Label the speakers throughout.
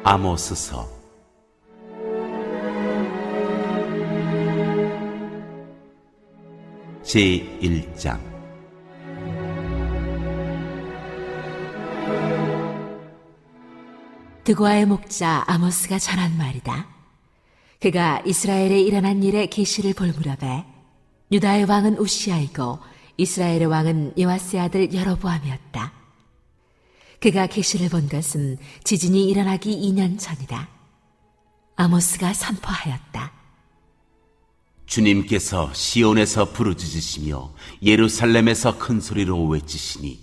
Speaker 1: 아모스서 제1장.
Speaker 2: 드고아의 목자 아모스가 전한 말이다. 그가 이스라엘에 일어난 일의 계시를 볼 무렵에 유다의 왕은 우시아이고 이스라엘의 왕은 요아스의 아들 여로보암이었다. 그가 계시를 본 것은 지진이 일어나기 2년 전이다. 아모스가 선포하였다.
Speaker 1: 주님께서 시온에서 부르짖으시며 예루살렘에서 큰 소리로 외치시니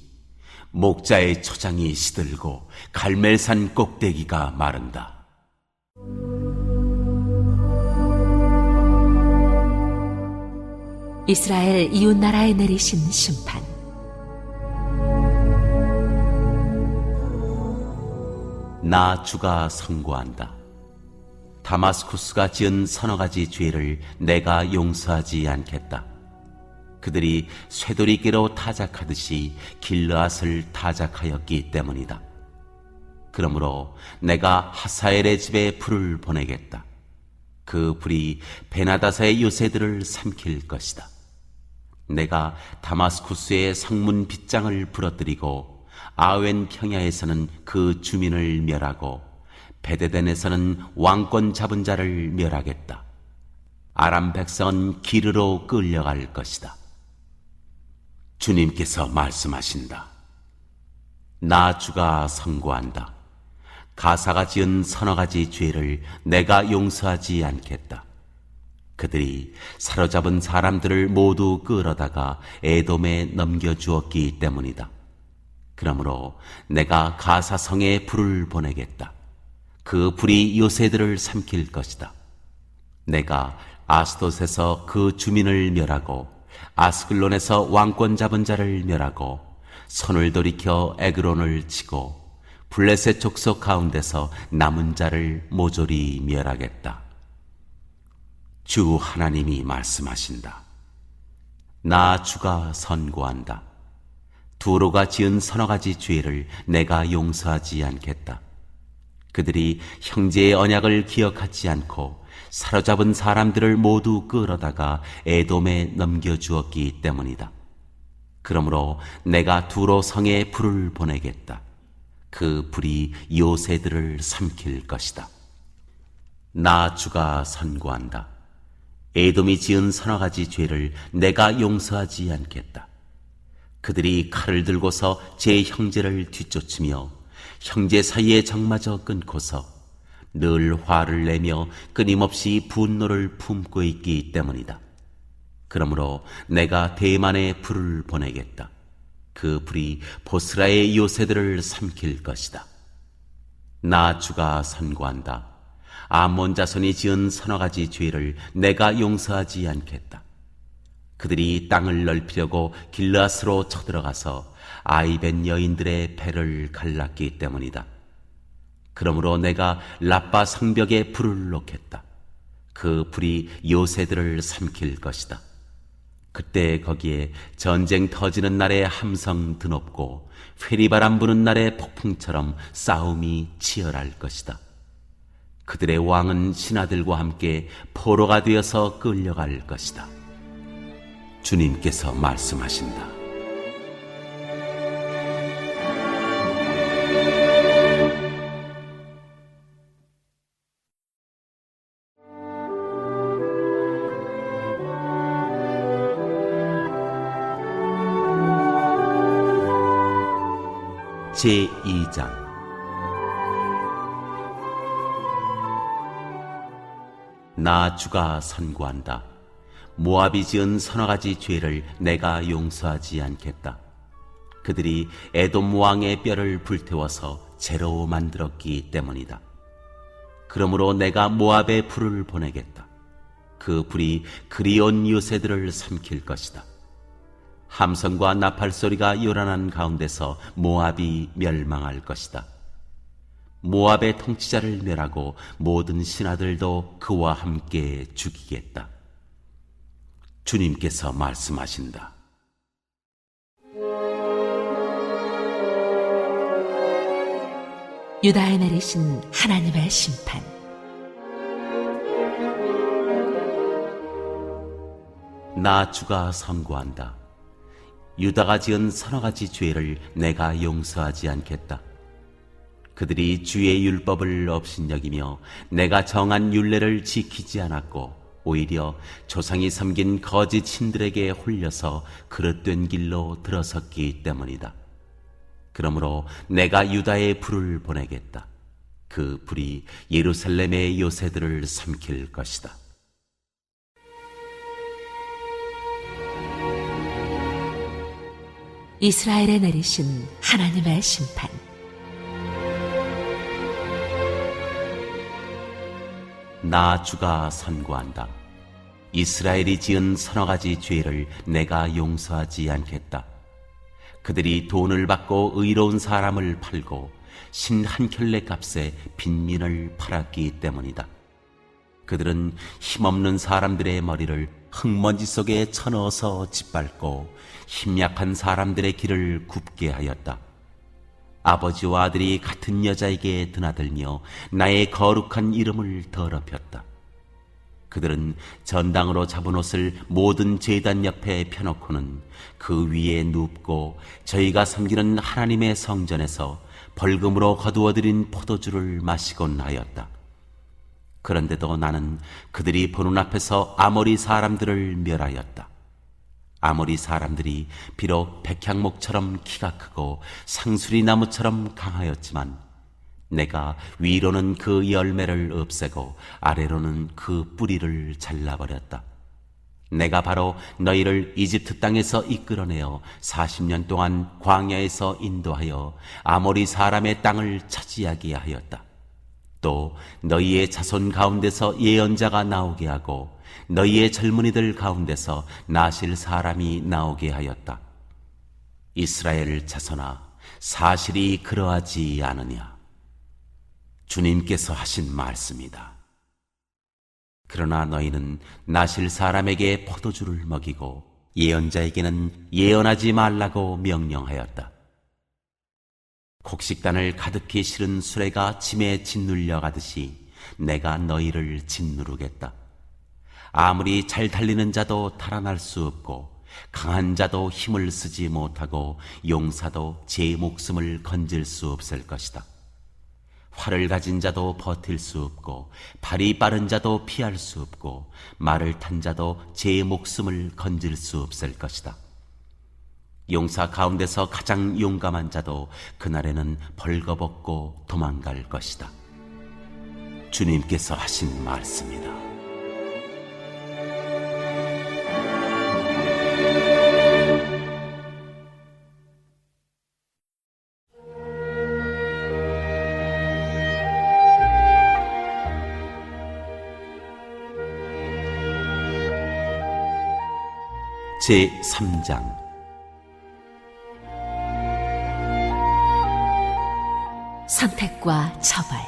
Speaker 1: 목자의 초장이 시들고 갈멜산 꼭대기가 마른다.
Speaker 2: 이스라엘 이웃 나라에 내리신 심판.
Speaker 1: 나 주가 선고한다. 다마스쿠스가 지은 서너 가지 죄를 내가 용서하지 않겠다. 그들이 쇠돌이개로 타작하듯이 길르앗을 타작하였기 때문이다. 그러므로 내가 하사엘의 집에 불을 보내겠다. 그 불이 베나다사의 요새들을 삼킬 것이다. 내가 다마스쿠스의 성문 빗장을 부러뜨리고 아웬 평야에서는 그 주민을 멸하고 베데덴에서는 왕권 잡은 자를 멸하겠다. 아람 백성은 기르로 끌려갈 것이다. 주님께서 말씀하신다. 나 주가 선고한다. 가사가 지은 서너 가지 죄를 내가 용서하지 않겠다. 그들이 사로잡은 사람들을 모두 끌어다가 에돔에 넘겨주었기 때문이다. 그러므로 내가 가사성에 불을 보내겠다. 그 불이 요새들을 삼킬 것이다. 내가 아스돗에서 그 주민을 멸하고 아스글론에서 왕권 잡은 자를 멸하고 손을 돌이켜 에그론을 치고 블레셋 족속 가운데서 남은 자를 모조리 멸하겠다. 주 하나님이 말씀하신다. 나 주가 선고한다. 두로가 지은 서너 가지 죄를 내가 용서하지 않겠다. 그들이 형제의 언약을 기억하지 않고 사로잡은 사람들을 모두 끌어다가 에돔에 넘겨주었기 때문이다. 그러므로 내가 두로 성에 불을 보내겠다. 그 불이 요새들을 삼킬 것이다. 나 주가 선고한다. 에돔이 지은 서너 가지 죄를 내가 용서하지 않겠다. 그들이 칼을 들고서 제 형제를 뒤쫓으며 형제 사이에 적마저 끊고서 늘 화를 내며 끊임없이 분노를 품고 있기 때문이다. 그러므로 내가 대만에 불을 보내겠다. 그 불이 보스라의 요새들을 삼킬 것이다. 나 주가 선고한다. 아몬 자손이 지은 서너 가지 죄를 내가 용서하지 않겠다. 그들이 땅을 넓히려고 길르앗으로 쳐들어가서 아이벤 여인들의 배를 갈랐기 때문이다. 그러므로 내가 라빠 성벽에 불을 놓겠다. 그 불이 요새들을 삼킬 것이다. 그때 거기에 전쟁 터지는 날에 함성 드높고 회리바람 부는 날에 폭풍처럼 싸움이 치열할 것이다. 그들의 왕은 신하들과 함께 포로가 되어서 끌려갈 것이다. 주님께서 말씀하신다. 제2장. 나 주가 선고한다. 모압이 지은 서너 가지 죄를 내가 용서하지 않겠다. 그들이 에돔 왕의 뼈를 불태워서 재로 만들었기 때문이다. 그러므로 내가 모압에 불을 보내겠다. 그 불이 그리온 요새들을 삼킬 것이다. 함성과 나팔 소리가 요란한 가운데서 모압이 멸망할 것이다. 모압의 통치자를 멸하고 모든 신하들도 그와 함께 죽이겠다. 주님께서 말씀하신다.
Speaker 2: 유다에 내리신 하나님의 심판.
Speaker 1: 나 주가 선고한다. 유다가 지은 서너 가지 죄를 내가 용서하지 않겠다. 그들이 주의 율법을 업신여기며 내가 정한 율례를 지키지 않았고 오히려 조상이 섬긴 거짓 신들에게 홀려서 그릇된 길로 들어섰기 때문이다. 그러므로 내가 유다에 불을 보내겠다. 그 불이 예루살렘의 요새들을 삼킬 것이다.
Speaker 2: 이스라엘에 내리신 하나님의 심판.
Speaker 1: 나 주가 선고한다. 이스라엘이 지은 서너 가지 죄를 내가 용서하지 않겠다. 그들이 돈을 받고 의로운 사람을 팔고 신 한 켤레 값에 빈민을 팔았기 때문이다. 그들은 힘없는 사람들의 머리를 흙먼지 속에 쳐넣어서 짓밟고 힘약한 사람들의 길을 굽게 하였다. 아버지와 아들이 같은 여자에게 드나들며 나의 거룩한 이름을 더럽혔다. 그들은 전당으로 잡은 옷을 모든 제단 옆에 펴놓고는 그 위에 눕고 저희가 섬기는 하나님의 성전에서 벌금으로 거두어들인 포도주를 마시곤 하였다. 그런데도 나는 그들이 보는 앞에서 아모리 사람들을 멸하였다. 아모리 사람들이 비록 백향목처럼 키가 크고 상수리 나무처럼 강하였지만 내가 위로는 그 열매를 없애고 아래로는 그 뿌리를 잘라버렸다. 내가 바로 너희를 이집트 땅에서 이끌어내어 40년 동안 광야에서 인도하여 아모리 사람의 땅을 차지하게 하였다. 또 너희의 자손 가운데서 예언자가 나오게 하고 너희의 젊은이들 가운데서 나실 사람이 나오게 하였다. 이스라엘 자손아, 사실이 그러하지 않으냐? 주님께서 하신 말씀이다. 그러나 너희는 나실 사람에게 포도주를 먹이고 예언자에게는 예언하지 말라고 명령하였다. 곡식단을 가득히 실은 수레가 짐에 짓눌려 가듯이 내가 너희를 짓누르겠다. 아무리 잘 달리는 자도 달아날 수 없고 강한 자도 힘을 쓰지 못하고 용사도 제 목숨을 건질 수 없을 것이다. 활을 가진 자도 버틸 수 없고 발이 빠른 자도 피할 수 없고 말을 탄 자도 제 목숨을 건질 수 없을 것이다. 용사 가운데서 가장 용감한 자도 그날에는 벌거벗고 도망갈 것이다. 주님께서 하신 말씀이다. 제3장
Speaker 2: 선택과 처벌.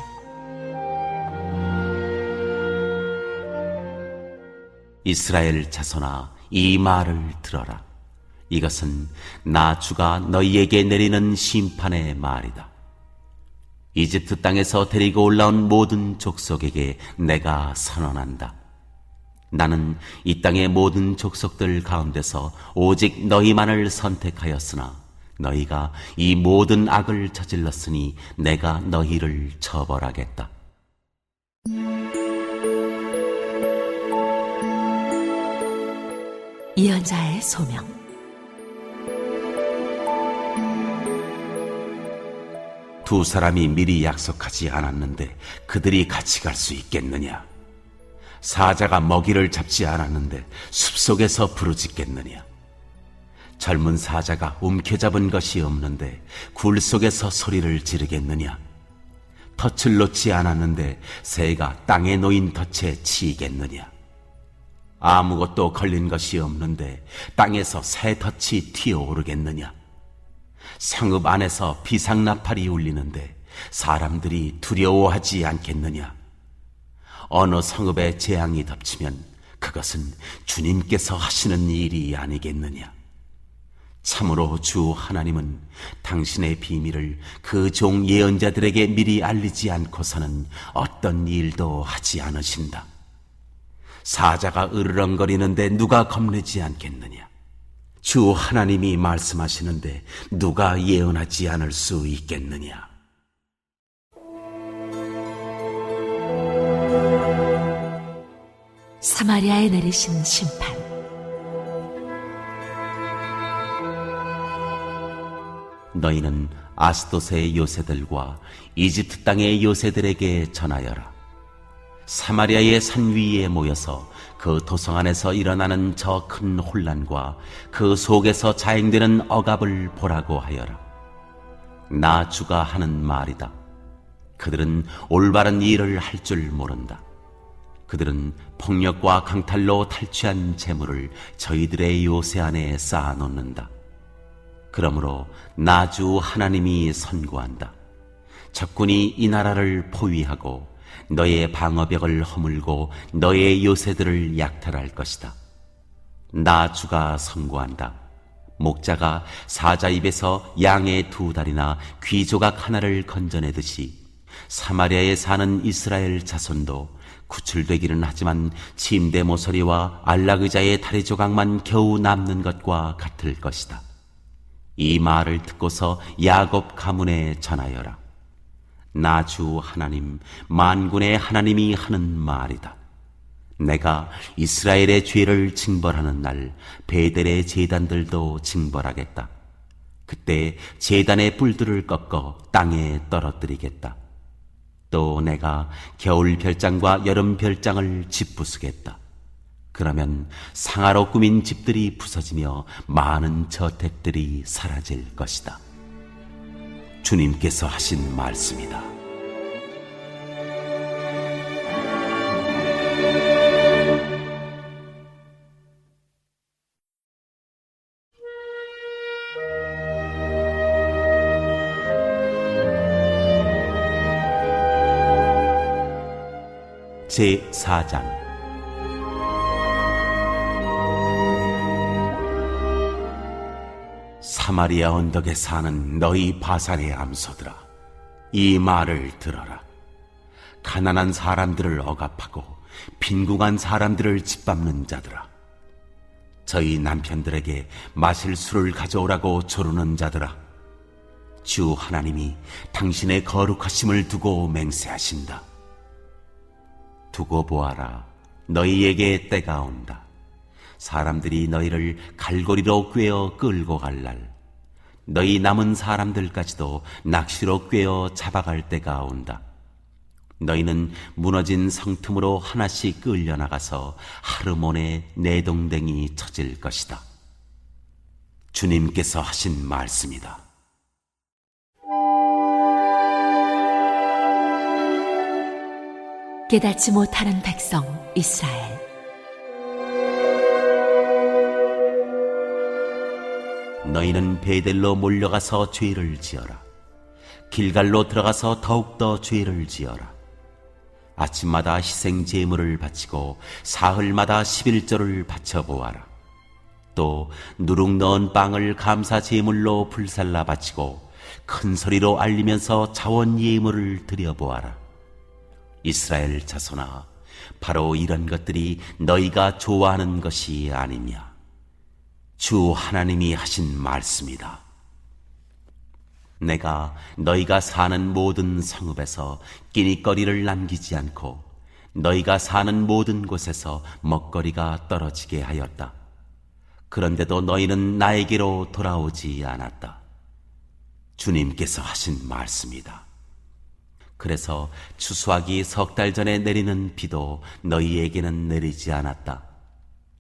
Speaker 1: 이스라엘 자손아, 이 말을 들어라. 이것은 나 주가 너희에게 내리는 심판의 말이다. 이집트 땅에서 데리고 올라온 모든 족속에게 내가 선언한다. 나는 이 땅의 모든 족속들 가운데서 오직 너희만을 선택하였으나 너희가 이 모든 악을 저질렀으니 내가 너희를 처벌하겠다.
Speaker 2: 예언자의 소명.
Speaker 1: 두 사람이 미리 약속하지 않았는데 그들이 같이 갈 수 있겠느냐? 사자가 먹이를 잡지 않았는데 숲속에서 부르짖겠느냐? 젊은 사자가 움켜잡은 것이 없는데 굴 속에서 소리를 지르겠느냐? 덫을 놓지 않았는데 새가 땅에 놓인 덫에 치이겠느냐? 아무것도 걸린 것이 없는데 땅에서 새 덫이 튀어오르겠느냐? 성읍 안에서 비상나팔이 울리는데 사람들이 두려워하지 않겠느냐? 어느 성읍에 재앙이 덮치면 그것은 주님께서 하시는 일이 아니겠느냐? 참으로 주 하나님은 당신의 비밀을 그 종 예언자들에게 미리 알리지 않고서는 어떤 일도 하지 않으신다. 사자가 으르렁거리는데 누가 겁내지 않겠느냐? 주 하나님이 말씀하시는데 누가 예언하지 않을 수 있겠느냐?
Speaker 2: 사마리아에 내리신 심판.
Speaker 1: 너희는 아스돗의 요새들과 이집트 땅의 요새들에게 전하여라. 사마리아의 산 위에 모여서 그 도성 안에서 일어나는 저 큰 혼란과 그 속에서 자행되는 억압을 보라고 하여라. 나 주가 하는 말이다. 그들은 올바른 일을 할 줄 모른다. 그들은 폭력과 강탈로 탈취한 재물을 저희들의 요새 안에 쌓아놓는다. 그러므로 나 주 하나님이 선고한다. 적군이 이 나라를 포위하고 너의 방어벽을 허물고 너의 요새들을 약탈할 것이다. 나 주가 선고한다. 목자가 사자 입에서 양의 2다리나 귀조각 하나를 건져내듯이 사마리아에 사는 이스라엘 자손도 구출되기는 하지만 침대 모서리와 안락의자의 다리 조각만 겨우 남는 것과 같을 것이다. 이 말을 듣고서 야곱 가문에 전하여라. 나 주 하나님 만군의 하나님이 하는 말이다. 내가 이스라엘의 죄를 징벌하는 날 베델의 제단들도 징벌하겠다. 그때 제단의 뿔들을 꺾어 땅에 떨어뜨리겠다. 또 내가 겨울 별장과 여름 별장을 짓부수겠다. 그러면 상아로 꾸민 집들이 부서지며 많은 저택들이 사라질 것이다. 주님께서 하신 말씀이다. 제4장. 사마리아 언덕에 사는 너희 바산의 암소들아, 이 말을 들어라. 가난한 사람들을 억압하고 빈궁한 사람들을 짓밟는 자들아, 저희 남편들에게 마실 술을 가져오라고 조르는 자들아, 주 하나님이 당신의 거룩하심을 두고 맹세하신다. 두고 보아라, 너희에게 때가 온다. 사람들이 너희를 갈고리로 꿰어 끌고 갈 날, 너희 남은 사람들까지도 낚시로 꿰어 잡아갈 때가 온다. 너희는 무너진 성틈으로 하나씩 끌려나가서 하르몬의 내동댕이 쳐질 것이다. 주님께서 하신 말씀이다.
Speaker 2: 깨닫지 못하는 백성 이스라엘.
Speaker 1: 너희는 베델로 몰려가서 죄를 지어라. 길갈로 들어가서 더욱더 죄를 지어라. 아침마다 희생 제물을 바치고 사흘마다 11조를 바쳐보아라. 또 누룩 넣은 빵을 감사 제물로 불살라 바치고 큰 소리로 알리면서 자원 예물을 드려보아라. 이스라엘 자손아, 바로 이런 것들이 너희가 좋아하는 것이 아니냐? 주 하나님이 하신 말씀이다. 내가 너희가 사는 모든 성읍에서 끼니거리를 남기지 않고 너희가 사는 모든 곳에서 먹거리가 떨어지게 하였다. 그런데도 너희는 나에게로 돌아오지 않았다. 주님께서 하신 말씀이다. 그래서 추수하기 3달 전에 내리는 비도 너희에게는 내리지 않았다.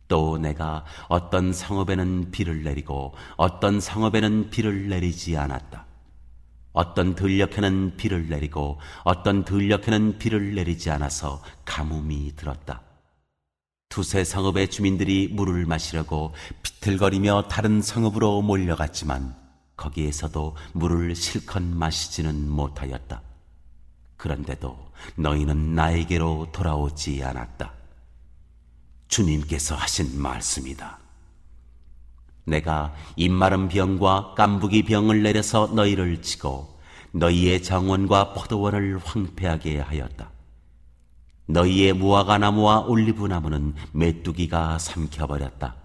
Speaker 1: 또 내가 어떤 성읍에는 비를 내리고 어떤 성읍에는 비를 내리지 않았다. 어떤 들녘에는 비를 내리고 어떤 들녘에는 비를 내리지 않아서 가뭄이 들었다. 두세 성읍의 주민들이 물을 마시려고 비틀거리며 다른 성읍으로 몰려갔지만 거기에서도 물을 실컷 마시지는 못하였다. 그런데도 너희는 나에게로 돌아오지 않았다. 주님께서 하신 말씀이다. 내가 입마른 병과 깐부기 병을 내려서 너희를 치고 너희의 정원과 포도원을 황폐하게 하였다. 너희의 무화과 나무와 올리브 나무는 메뚜기가 삼켜버렸다.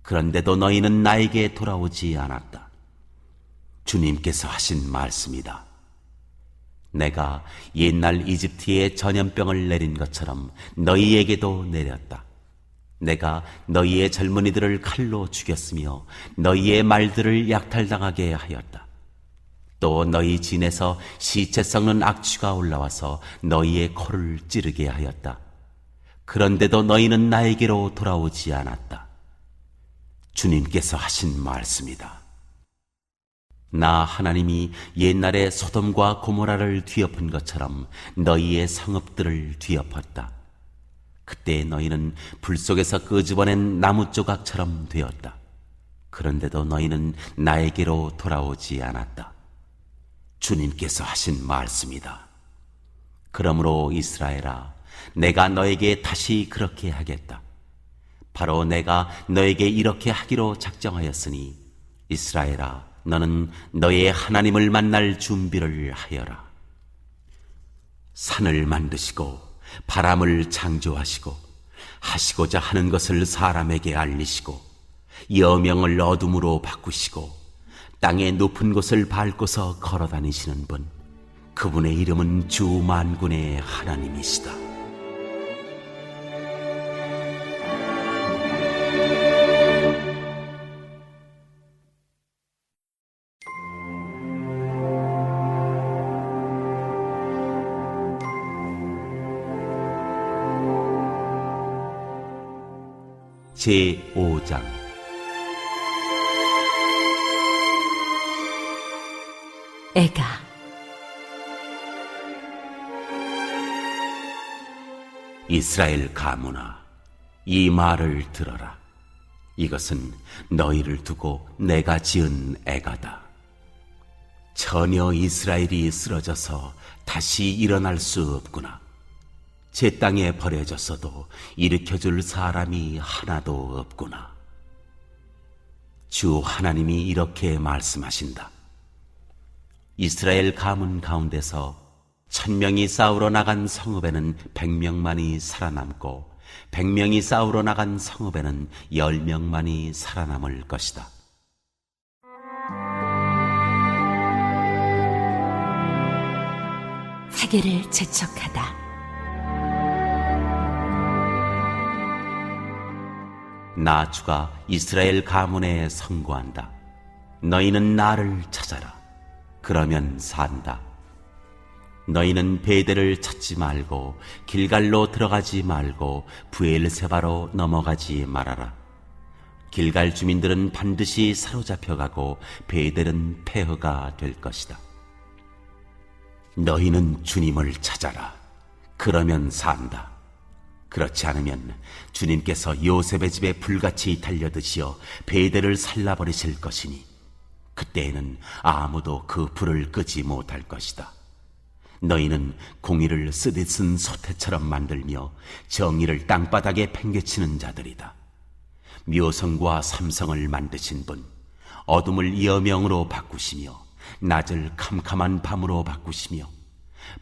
Speaker 1: 그런데도 너희는 나에게 돌아오지 않았다. 주님께서 하신 말씀이다. 내가 옛날 이집트에 전염병을 내린 것처럼 너희에게도 내렸다. 내가 너희의 젊은이들을 칼로 죽였으며 너희의 말들을 약탈당하게 하였다. 또 너희 진에서 시체 썩는 악취가 올라와서 너희의 코를 찌르게 하였다. 그런데도 너희는 나에게로 돌아오지 않았다. 주님께서 하신 말씀이다. 나 하나님이 옛날에 소돔과 고모라를 뒤엎은 것처럼 너희의 성읍들을 뒤엎었다. 그때 너희는 불 속에서 끄집어낸 나무 조각처럼 되었다. 그런데도 너희는 나에게로 돌아오지 않았다. 주님께서 하신 말씀이다. 그러므로 이스라엘아, 내가 너에게 다시 그렇게 하겠다. 바로 내가 너에게 이렇게 하기로 작정하였으니 이스라엘아, 너는 너의 하나님을 만날 준비를 하여라. 산을 만드시고 바람을 창조하시고 하시고자 하는 것을 사람에게 알리시고 여명을 어둠으로 바꾸시고 땅의 높은 곳을 밟고서 걸어다니시는 분, 그분의 이름은 주 만군의 하나님이시다. 제5장
Speaker 2: 애가
Speaker 1: 이스라엘 가문아, 이 말을 들어라. 이것은 너희를 두고 내가 지은 애가다. 전혀 이스라엘이 쓰러져서 다시 일어날 수 없구나. 제 땅에 버려졌어도 일으켜줄 사람이 하나도 없구나. 주 하나님이 이렇게 말씀하신다. 이스라엘 가문 가운데서 1000명이 싸우러 나간 성읍에는 100명만이 살아남고 100명이 싸우러 나간 성읍에는 10명만이 살아남을 것이다.
Speaker 2: 사계를 재촉하다.
Speaker 1: 나 주가 이스라엘 가문에 선고한다. 너희는 나를 찾아라. 그러면 산다. 너희는 베델을 찾지 말고 길갈로 들어가지 말고 브엘세바로 넘어가지 말아라. 길갈 주민들은 반드시 사로잡혀가고 베델은 폐허가 될 것이다. 너희는 주님을 찾아라. 그러면 산다. 그렇지 않으면 주님께서 요셉의 집에 불같이 달려드시어 베델을 살라버리실 것이니 그때에는 아무도 그 불을 끄지 못할 것이다. 너희는 공의를 쓰듯 쓴 소태처럼 만들며 정의를 땅바닥에 팽개치는 자들이다. 묘성과 삼성을 만드신 분, 어둠을 여명으로 바꾸시며 낮을 캄캄한 밤으로 바꾸시며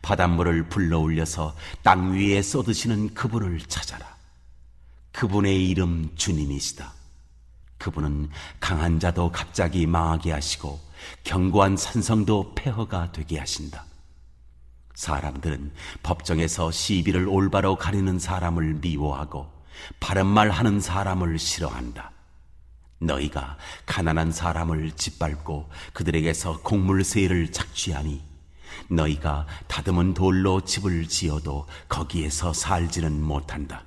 Speaker 1: 바닷물을 불러올려서 땅 위에 쏟으시는 그분을 찾아라. 그분의 이름 주님이시다. 그분은 강한 자도 갑자기 망하게 하시고 견고한 산성도 폐허가 되게 하신다. 사람들은 법정에서 시비를 올바로 가리는 사람을 미워하고 바른 말 하는 사람을 싫어한다. 너희가 가난한 사람을 짓밟고 그들에게서 곡물세일을 착취하니 너희가 다듬은 돌로 집을 지어도 거기에서 살지는 못한다.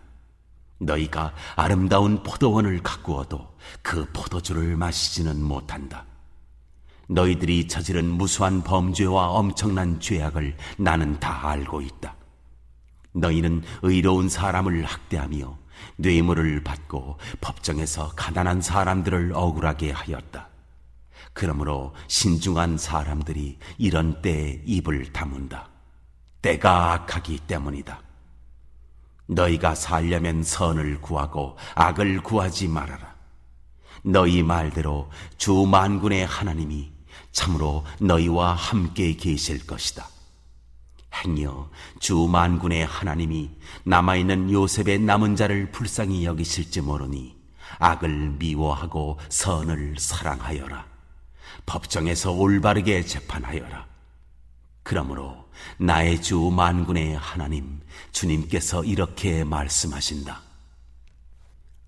Speaker 1: 너희가 아름다운 포도원을 가꾸어도 그 포도주를 마시지는 못한다. 너희들이 저지른 무수한 범죄와 엄청난 죄악을 나는 다 알고 있다. 너희는 의로운 사람을 학대하며 뇌물을 받고 법정에서 가난한 사람들을 억울하게 하였다. 그러므로 신중한 사람들이 이런 때에 입을 다문다. 때가 악하기 때문이다. 너희가 살려면 선을 구하고 악을 구하지 말아라. 너희 말대로 주 만군의 하나님이 참으로 너희와 함께 계실 것이다. 행여 주 만군의 하나님이 남아있는 요셉의 남은 자를 불쌍히 여기실지 모르니 악을 미워하고 선을 사랑하여라. 법정에서 올바르게 재판하여라. 그러므로 나의 주 만군의 하나님 주님께서 이렇게 말씀하신다.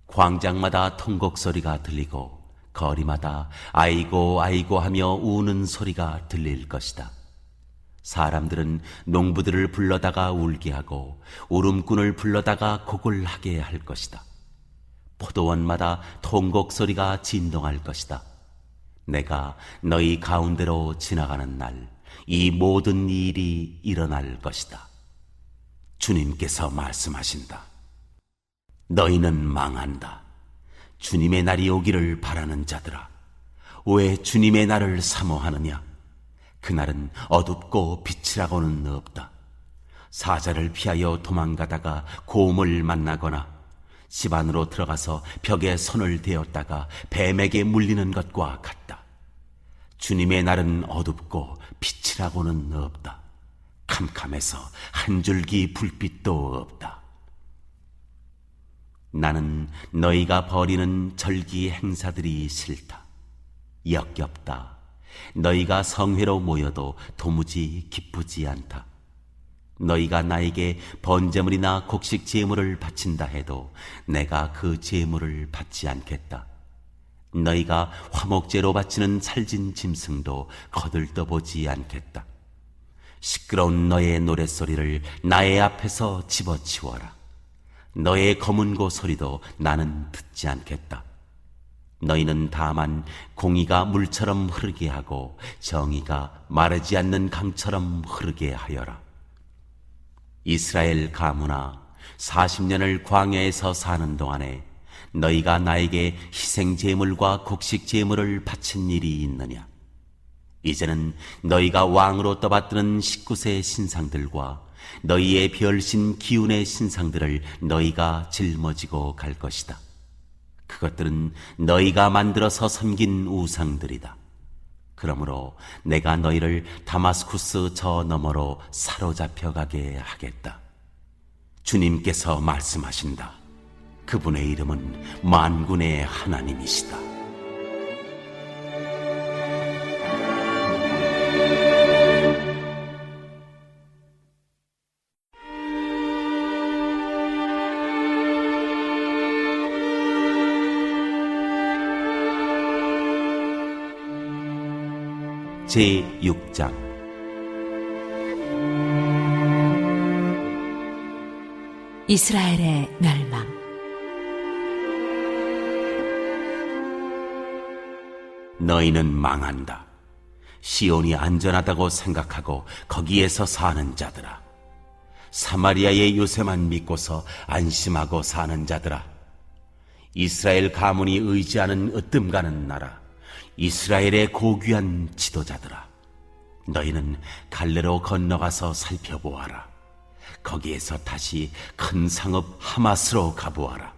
Speaker 1: 광장마다 통곡 소리가 들리고 거리마다 아이고 아이고 하며 우는 소리가 들릴 것이다. 사람들은 농부들을 불러다가 울게 하고 울음꾼을 불러다가 곡을 하게 할 것이다. 포도원마다 통곡 소리가 진동할 것이다. 내가 너희 가운데로 지나가는 날 이 모든 일이 일어날 것이다. 주님께서 말씀하신다. 너희는 망한다. 주님의 날이 오기를 바라는 자들아, 왜 주님의 날을 사모하느냐? 그날은 어둡고 빛이라고는 없다. 사자를 피하여 도망가다가 곰을 만나거나 집 안으로 들어가서 벽에 손을 대었다가 뱀에게 물리는 것과 같다. 주님의 날은 어둡고 빛이라고는 없다. 캄캄해서 한 줄기 불빛도 없다. 나는 너희가 벌이는 절기 행사들이 싫다. 역겹다. 너희가 성회로 모여도 도무지 기쁘지 않다. 너희가 나에게 번제물이나 곡식 제물을 바친다 해도 내가 그 제물을 받지 않겠다. 너희가 화목제로 바치는 살진 짐승도 거들떠보지 않겠다. 시끄러운 너의 노랫소리를 나의 앞에서 집어치워라. 너의 검은고 소리도 나는 듣지 않겠다. 너희는 다만 공의가 물처럼 흐르게 하고 정의가 마르지 않는 강처럼 흐르게 하여라. 이스라엘 가문아, 40년을 광야에서 사는 동안에 너희가 나에게 희생 제물과 곡식 제물을 바친 일이 있느냐? 이제는 너희가 왕으로 떠받드는 19세 신상들과 너희의 별신 기운의 신상들을 너희가 짊어지고 갈 것이다. 그것들은 너희가 만들어서 섬긴 우상들이다. 그러므로 내가 너희를 다마스쿠스 저 너머로 사로잡혀 가게 하겠다. 주님께서 말씀하신다. 그분의 이름은 만군의 하나님이시다. 제6장
Speaker 2: 이스라엘의 멸망.
Speaker 1: 너희는 망한다. 시온이 안전하다고 생각하고 거기에서 사는 자들아, 사마리아의 요새만 믿고서 안심하고 사는 자들아, 이스라엘 가문이 의지하는 으뜸 가는 나라, 이스라엘의 고귀한 지도자들아, 너희는 갈레로 건너가서 살펴보아라. 거기에서 다시 큰 상읍 하마스로 가보아라.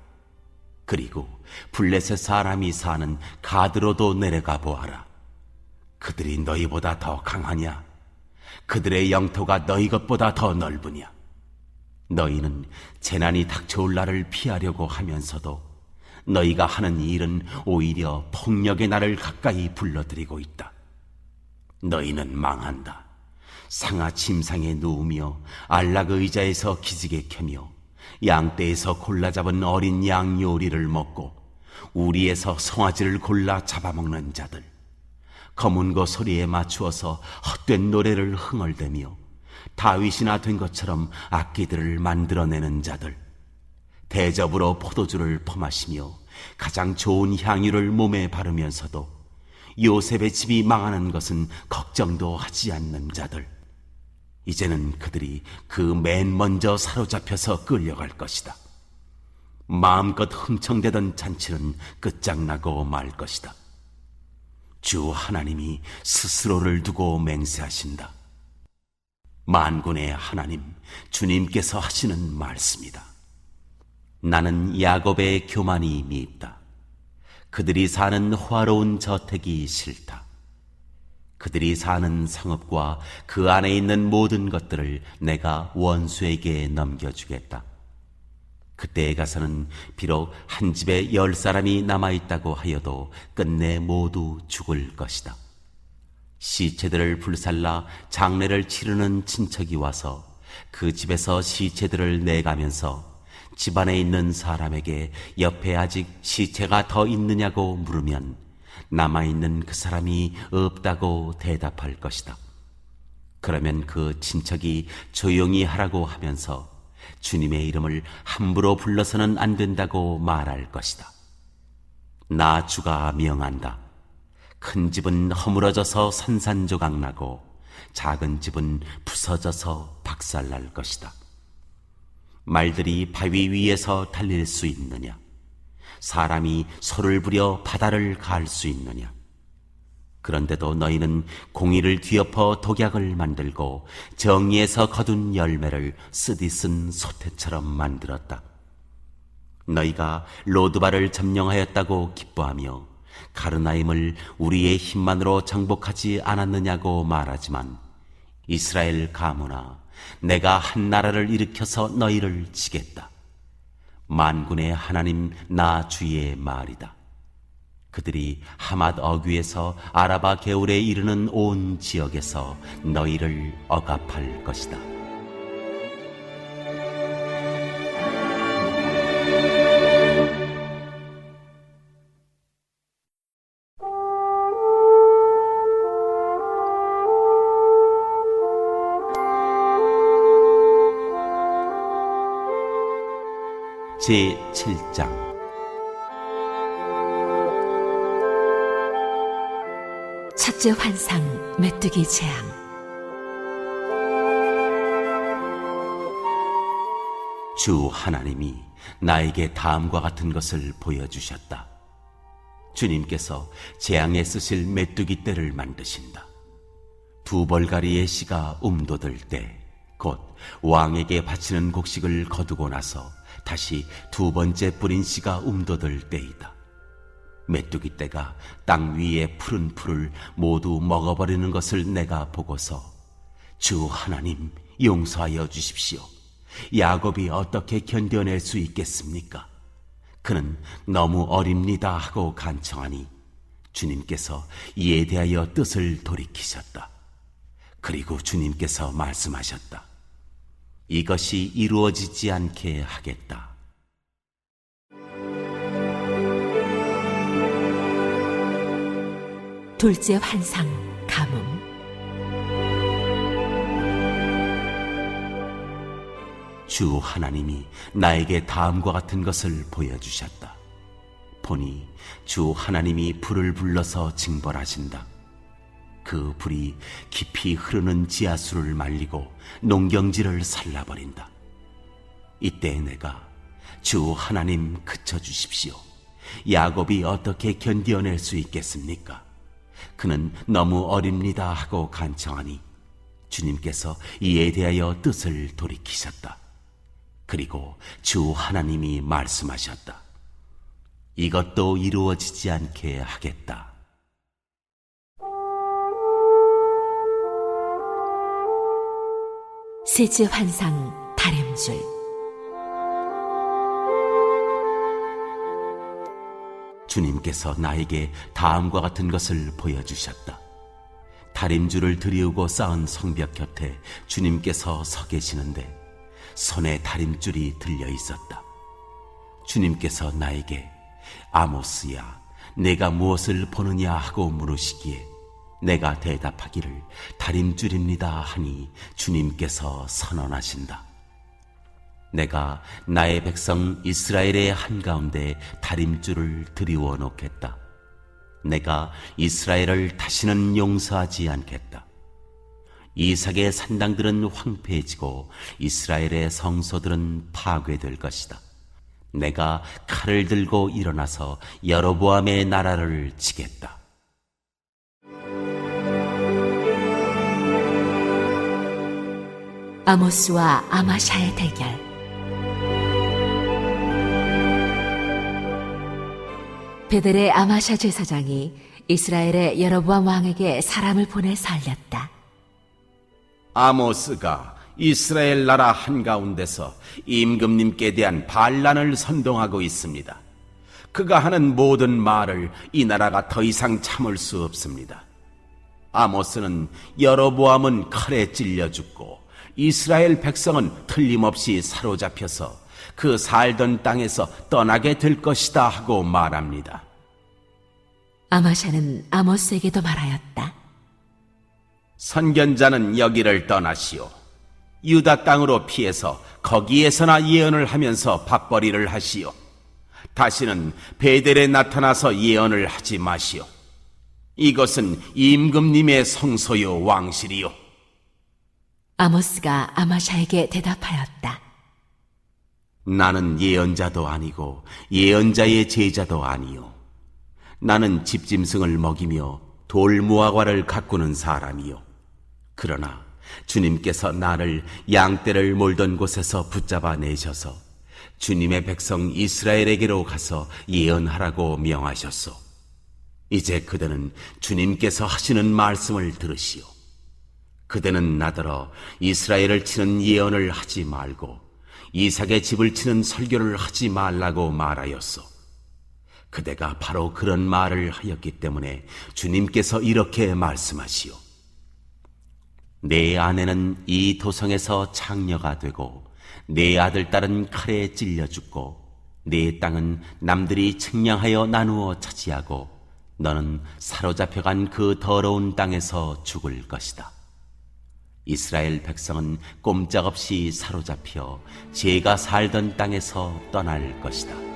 Speaker 1: 그리고 블레셋 사람이 사는 가드로도 내려가 보아라. 그들이 너희보다 더 강하냐? 그들의 영토가 너희 것보다 더 넓으냐? 너희는 재난이 닥쳐올 날을 피하려고 하면서도 너희가 하는 일은 오히려 폭력의 날을 가까이 불러들이고 있다. 너희는 망한다. 상아 침상에 누우며 안락 의자에서 기지개 켜며 양떼에서 골라 잡은 어린 양 요리를 먹고 우리에서 송아지를 골라 잡아먹는 자들, 검은 거 소리에 맞추어서 헛된 노래를 흥얼대며 다윗이나 된 것처럼 악기들을 만들어내는 자들, 대접으로 포도주를 퍼마시며 가장 좋은 향유를 몸에 바르면서도 요셉의 집이 망하는 것은 걱정도 하지 않는 자들, 이제는 그들이 그 맨 먼저 사로잡혀서 끌려갈 것이다. 마음껏 흥청대던 잔치는 끝장나고 말 것이다. 주 하나님이 스스로를 두고 맹세하신다. 만군의 하나님 주님께서 하시는 말씀이다. 나는 야곱의 교만이 밉다. 그들이 사는 호화로운 저택이 싫다. 그들이 사는 성읍과 그 안에 있는 모든 것들을 내가 원수에게 넘겨주겠다. 그때에 가서는 비록 한 집에 10사람이 남아있다고 하여도 끝내 모두 죽을 것이다. 시체들을 불살라 장례를 치르는 친척이 와서 그 집에서 시체들을 내가면서 집안에 있는 사람에게 옆에 아직 시체가 더 있느냐고 물으면 남아있는 그 사람이 없다고 대답할 것이다. 그러면 그 친척이 조용히 하라고 하면서 주님의 이름을 함부로 불러서는 안 된다고 말할 것이다. 나 주가 명한다. 큰 집은 허물어져서 산산조각 나고 작은 집은 부서져서 박살날 것이다. 말들이 바위 위에서 달릴 수 있느냐? 사람이 소를 부려 바다를 갈 수 있느냐? 그런데도 너희는 공의를 뒤엎어 독약을 만들고 정의에서 거둔 열매를 쓰디쓴 소태처럼 만들었다. 너희가 로드바를 점령하였다고 기뻐하며 가르나임을 우리의 힘만으로 정복하지 않았느냐고 말하지만 이스라엘 가문아, 내가 한 나라를 일으켜서 너희를 치겠다. 만군의 하나님 나 주의 말이다. 그들이 하맛 어귀에서 아라바 개울에 이르는 온 지역에서 너희를 억압할 것이다. 제7장
Speaker 2: 첫째 환상, 메뚜기 재앙.
Speaker 1: 주 하나님이 나에게 다음과 같은 것을 보여주셨다. 주님께서 재앙에 쓰실 메뚜기 떼를 만드신다. 두 벌가리의 씨가 움돋을 때, 곧 왕에게 바치는 곡식을 거두고 나서 다시 두 번째 뿌린 씨가 움돋을 때이다. 메뚜기 떼가 땅 위의 푸른 풀을 모두 먹어버리는 것을 내가 보고서 주 하나님 용서하여 주십시오. 야곱이 어떻게 견뎌낼 수 있겠습니까? 그는 너무 어립니다 하고 간청하니 주님께서 이에 대하여 뜻을 돌이키셨다. 그리고 주님께서 말씀하셨다. 이것이 이루어지지 않게 하겠다.
Speaker 2: 둘째 환상, 가뭄.
Speaker 1: 주 하나님이 나에게 다음과 같은 것을 보여주셨다. 보니 주 하나님이 불을 불러서 징벌하신다. 그 불이 깊이 흐르는 지하수를 말리고 농경지를 살라버린다. 이때 내가 주 하나님 그쳐주십시오. 야곱이 어떻게 견뎌낼 수 있겠습니까? 그는 너무 어립니다 하고 간청하니 주님께서 이에 대하여 뜻을 돌이키셨다. 그리고 주 하나님이 말씀하셨다. 이것도 이루어지지 않게 하겠다.
Speaker 2: 셋째 환상, 다림줄.
Speaker 1: 주님께서 나에게 다음과 같은 것을 보여주셨다. 다림줄을 들이우고 쌓은 성벽 곁에 주님께서 서 계시는데 손에 다림줄이 들려 있었다. 주님께서 나에게 아모스야, 내가 무엇을 보느냐 하고 물으시기에 내가 대답하기를 다림줄입니다 하니 주님께서 선언하신다. 내가 나의 백성 이스라엘의 한가운데 다림줄을 드리워 놓겠다. 내가 이스라엘을 다시는 용서하지 않겠다. 이삭의 산당들은 황폐해지고 이스라엘의 성소들은 파괴될 것이다. 내가 칼을 들고 일어나서 여로보암의 나라를 치겠다.
Speaker 2: 아모스와 아마샤의 대결. 베델의 아마샤 제사장이 이스라엘의 여로보암 왕에게 사람을 보내 살렸다.
Speaker 1: 아모스가 이스라엘 나라 한가운데서 임금님께 대한 반란을 선동하고 있습니다. 그가 하는 모든 말을 이 나라가 더 이상 참을 수 없습니다. 아모스는 여로보암은 칼에 찔려 죽고 이스라엘 백성은 틀림없이 사로잡혀서 그 살던 땅에서 떠나게 될 것이다 하고 말합니다.
Speaker 2: 아마샤는 아모스에게도 말하였다.
Speaker 1: 선견자는 여기를 떠나시오. 유다 땅으로 피해서 거기에서나 예언을 하면서 밥벌이를 하시오. 다시는 베델에 나타나서 예언을 하지 마시오. 이것은 임금님의 성소요 왕실이요.
Speaker 2: 아모스가 아마샤에게 대답하였다.
Speaker 1: 나는 예언자도 아니고 예언자의 제자도 아니요. 나는 집짐승을 먹이며 돌무화과를 가꾸는 사람이요. 그러나 주님께서 나를 양떼를 몰던 곳에서 붙잡아 내셔서 주님의 백성 이스라엘에게로 가서 예언하라고 명하셨소. 이제 그대는 주님께서 하시는 말씀을 들으시오. 그대는 나더러 이스라엘을 치는 예언을 하지 말고 이삭의 집을 치는 설교를 하지 말라고 말하였소. 그대가 바로 그런 말을 하였기 때문에 주님께서 이렇게 말씀하시오. 내 아내는 이 도성에서 창녀가 되고 내 아들 딸은 칼에 찔려 죽고 내 땅은 남들이 측량하여 나누어 차지하고 너는 사로잡혀간 그 더러운 땅에서 죽을 것이다. 이스라엘 백성은 꼼짝없이 사로잡혀 제가 살던 땅에서 떠날 것이다.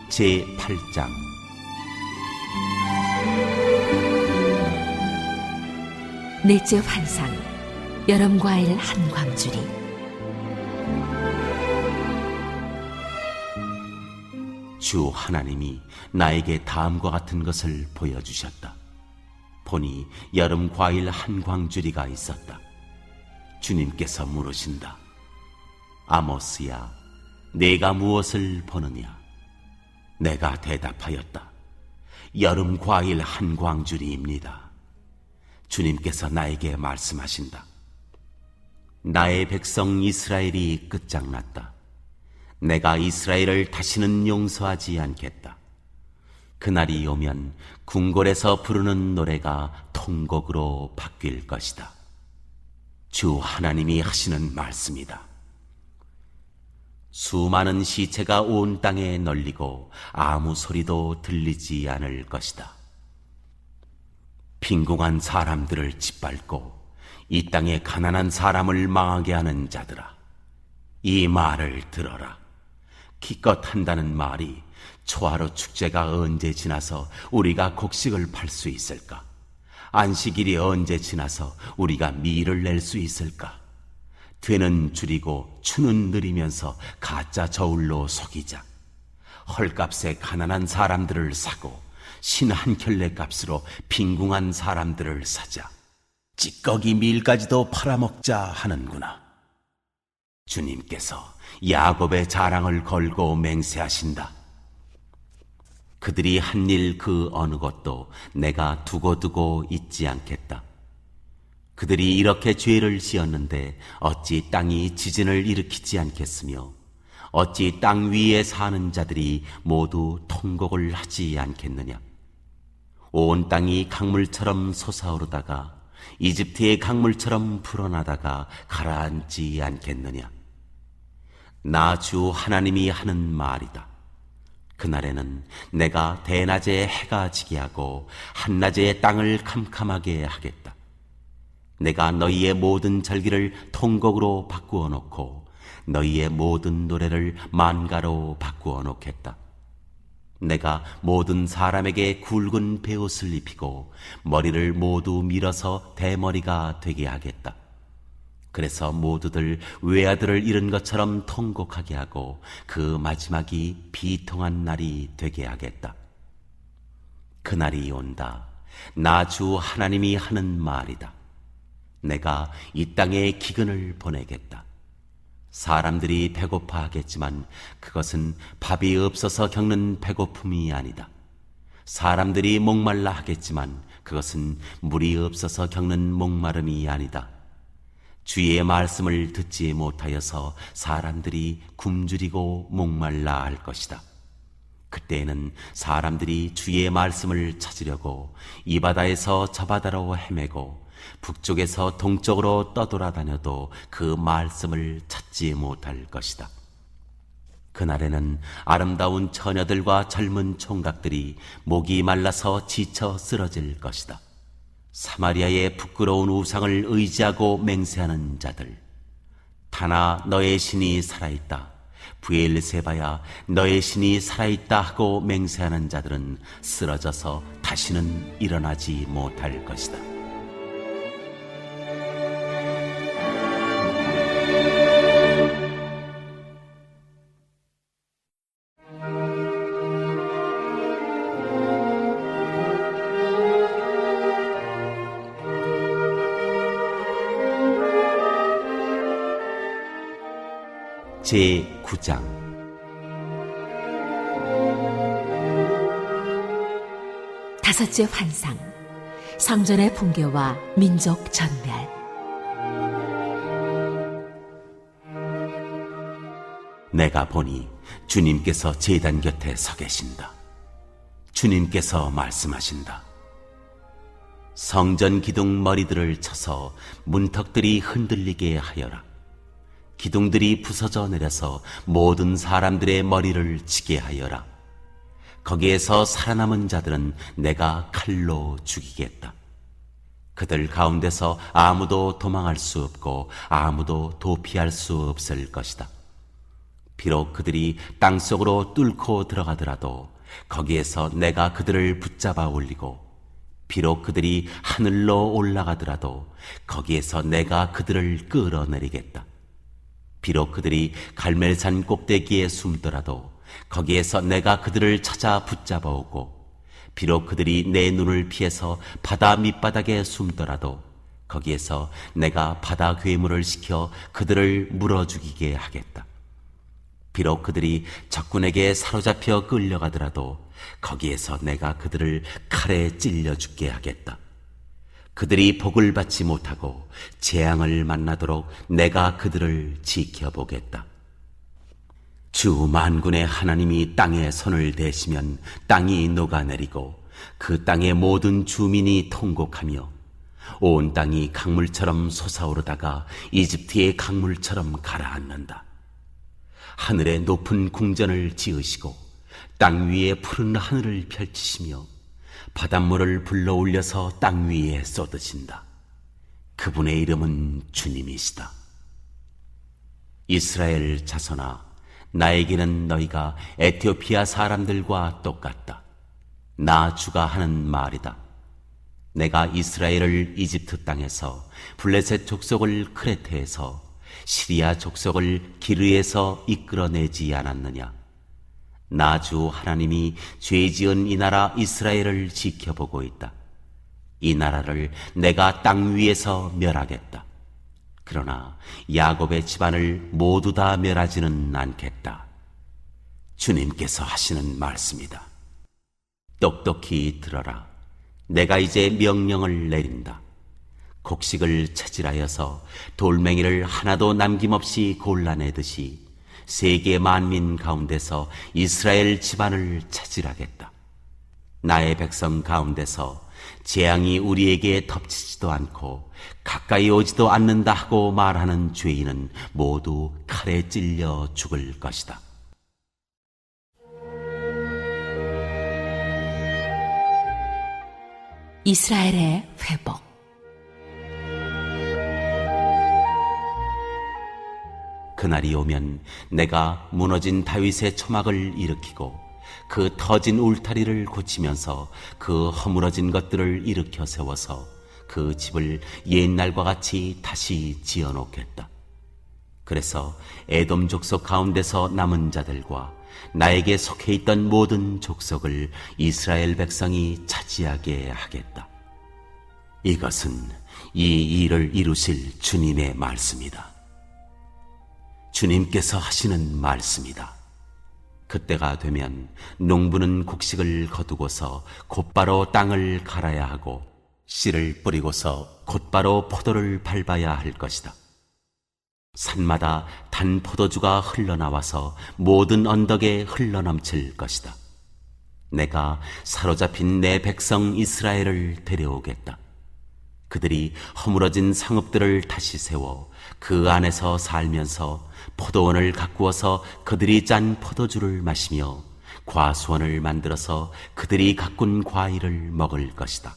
Speaker 1: 제8장
Speaker 2: 넷째 환상, 여름과일 한 광주리.
Speaker 1: 주 하나님이 나에게 다음과 같은 것을 보여주셨다. 보니 여름 과일 한 광주리가 있었다. 주님께서 물으신다. 아모스야, 내가 무엇을 보느냐? 내가 대답하였다. 여름 과일 한 광주리입니다. 주님께서 나에게 말씀하신다. 나의 백성 이스라엘이 끝장났다. 내가 이스라엘을 다시는 용서하지 않겠다. 그날이 오면 궁궐에서 부르는 노래가 통곡으로 바뀔 것이다. 주 하나님이 하시는 말씀이다. 수많은 시체가 온 땅에 널리고 아무 소리도 들리지 않을 것이다. 빈궁한 사람들을 짓밟고 이 땅에 가난한 사람을 망하게 하는 자들아, 이 말을 들어라. 기껏 한다는 말이 초하루 축제가 언제 지나서 우리가 곡식을 팔 수 있을까? 안식일이 언제 지나서 우리가 밀을 낼 수 있을까? 되는 줄이고 추는 느리면서 가짜 저울로 속이자. 헐값에 가난한 사람들을 사고 신 한 켤레 값으로 빈궁한 사람들을 사자. 찌꺼기 밀까지도 팔아먹자 하는구나. 주님께서 야곱의 자랑을 걸고 맹세하신다. 그들이 한 일 그 어느 것도 내가 두고두고 잊지 않겠다. 그들이 이렇게 죄를 지었는데 어찌 땅이 지진을 일으키지 않겠으며 어찌 땅 위에 사는 자들이 모두 통곡을 하지 않겠느냐. 온 땅이 강물처럼 솟아오르다가 이집트의 강물처럼 불어나다가 가라앉지 않겠느냐. 나 주 하나님이 하는 말이다. 그날에는 내가 대낮에 해가 지게 하고 한낮에 땅을 캄캄하게 하겠다. 내가 너희의 모든 절기를 통곡으로 바꾸어 놓고 너희의 모든 노래를 만가로 바꾸어 놓겠다. 내가 모든 사람에게 굵은 베옷을 입히고 머리를 모두 밀어서 대머리가 되게 하겠다. 그래서 모두들 외아들을 잃은 것처럼 통곡하게 하고 그 마지막이 비통한 날이 되게 하겠다. 그날이 온다. 나 주 하나님이 하는 말이다. 내가 이 땅에 기근을 보내겠다. 사람들이 배고파하겠지만 그것은 밥이 없어서 겪는 배고픔이 아니다. 사람들이 목말라 하겠지만 그것은 물이 없어서 겪는 목마름이 아니다. 주의 말씀을 듣지 못하여서 사람들이 굶주리고 목말라 할 것이다. 그때에는 사람들이 주의 말씀을 찾으려고 이 바다에서 저 바다로 헤매고 북쪽에서 동쪽으로 떠돌아다녀도 그 말씀을 찾지 못할 것이다. 그날에는 아름다운 처녀들과 젊은 총각들이 목이 말라서 지쳐 쓰러질 것이다. 사마리아의 부끄러운 우상을 의지하고 맹세하는 자들, 다나 너의 신이 살아있다, 브엘세바야 너의 신이 살아있다 하고 맹세하는 자들은 쓰러져서 다시는 일어나지 못할 것이다. 제9장
Speaker 2: 다섯째 환상, 성전의 붕괴와 민족 전멸.
Speaker 1: 내가 보니 주님께서 제단 곁에 서 계신다. 주님께서 말씀하신다. 성전 기둥 머리들을 쳐서 문턱들이 흔들리게 하여라. 기둥들이 부서져 내려서 모든 사람들의 머리를 치게 하여라. 거기에서 살아남은 자들은 내가 칼로 죽이겠다. 그들 가운데서 아무도 도망할 수 없고 아무도 도피할 수 없을 것이다. 비록 그들이 땅속으로 뚫고 들어가더라도 거기에서 내가 그들을 붙잡아 올리고, 비록 그들이 하늘로 올라가더라도 거기에서 내가 그들을 끌어내리겠다. 비록 그들이 갈멜산 꼭대기에 숨더라도 거기에서 내가 그들을 찾아 붙잡아 오고, 비록 그들이 내 눈을 피해서 바다 밑바닥에 숨더라도 거기에서 내가 바다 괴물을 시켜 그들을 물어 죽이게 하겠다. 비록 그들이 적군에게 사로잡혀 끌려가더라도 거기에서 내가 그들을 칼에 찔려 죽게 하겠다. 그들이 복을 받지 못하고 재앙을 만나도록 내가 그들을 지켜보겠다. 주 만군의 하나님이 땅에 손을 대시면 땅이 녹아내리고 그 땅의 모든 주민이 통곡하며 온 땅이 강물처럼 솟아오르다가 이집트의 강물처럼 가라앉는다. 하늘에 높은 궁전을 지으시고 땅 위에 푸른 하늘을 펼치시며 바닷물을 불러 올려서 땅 위에 쏟으신다. 그분의 이름은 주님이시다. 이스라엘 자손아, 나에게는 너희가 에티오피아 사람들과 똑같다. 나 주가 하는 말이다. 내가 이스라엘을 이집트 땅에서, 블레셋 족속을 크레테에서, 시리아 족속을 기르에서 이끌어내지 않았느냐? 나 주 하나님이 죄 지은 이 나라 이스라엘을 지켜보고 있다. 이 나라를 내가 땅 위에서 멸하겠다. 그러나 야곱의 집안을 모두 다 멸하지는 않겠다. 주님께서 하시는 말씀이다. 똑똑히 들어라. 내가 이제 명령을 내린다. 곡식을 채질하여서 돌멩이를 하나도 남김없이 골라내듯이 세계 만민 가운데서 이스라엘 집안을 채질하겠다. 나의 백성 가운데서 재앙이 우리에게 덮치지도 않고 가까이 오지도 않는다 하고 말하는 죄인은 모두 칼에 찔려 죽을 것이다.
Speaker 2: 이스라엘의 회복.
Speaker 1: 그날이 오면 내가 무너진 다윗의 초막을 일으키고 그 터진 울타리를 고치면서 그 허물어진 것들을 일으켜 세워서 그 집을 옛날과 같이 다시 지어놓겠다. 그래서 에돔 족속 가운데서 남은 자들과 나에게 속해 있던 모든 족속을 이스라엘 백성이 차지하게 하겠다. 이것은 이 일을 이루실 주님의 말씀이다. 주님께서 하시는 말씀이다. 그때가 되면 농부는 곡식을 거두고서 곧바로 땅을 갈아야 하고 씨를 뿌리고서 곧바로 포도를 밟아야 할 것이다. 산마다 단 포도주가 흘러나와서 모든 언덕에 흘러넘칠 것이다. 내가 사로잡힌 내 백성 이스라엘을 데려오겠다. 그들이 허물어진 상읍들을 다시 세워 그 안에서 살면서 포도원을 가꾸어서 그들이 짠 포도주를 마시며 과수원을 만들어서 그들이 가꾼 과일을 먹을 것이다.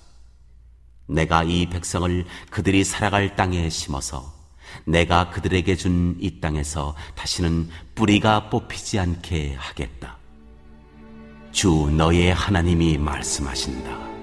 Speaker 1: 내가 이 백성을 그들이 살아갈 땅에 심어서 내가 그들에게 준 이 땅에서 다시는 뿌리가 뽑히지 않게 하겠다. 주 너의 하나님이 말씀하신다.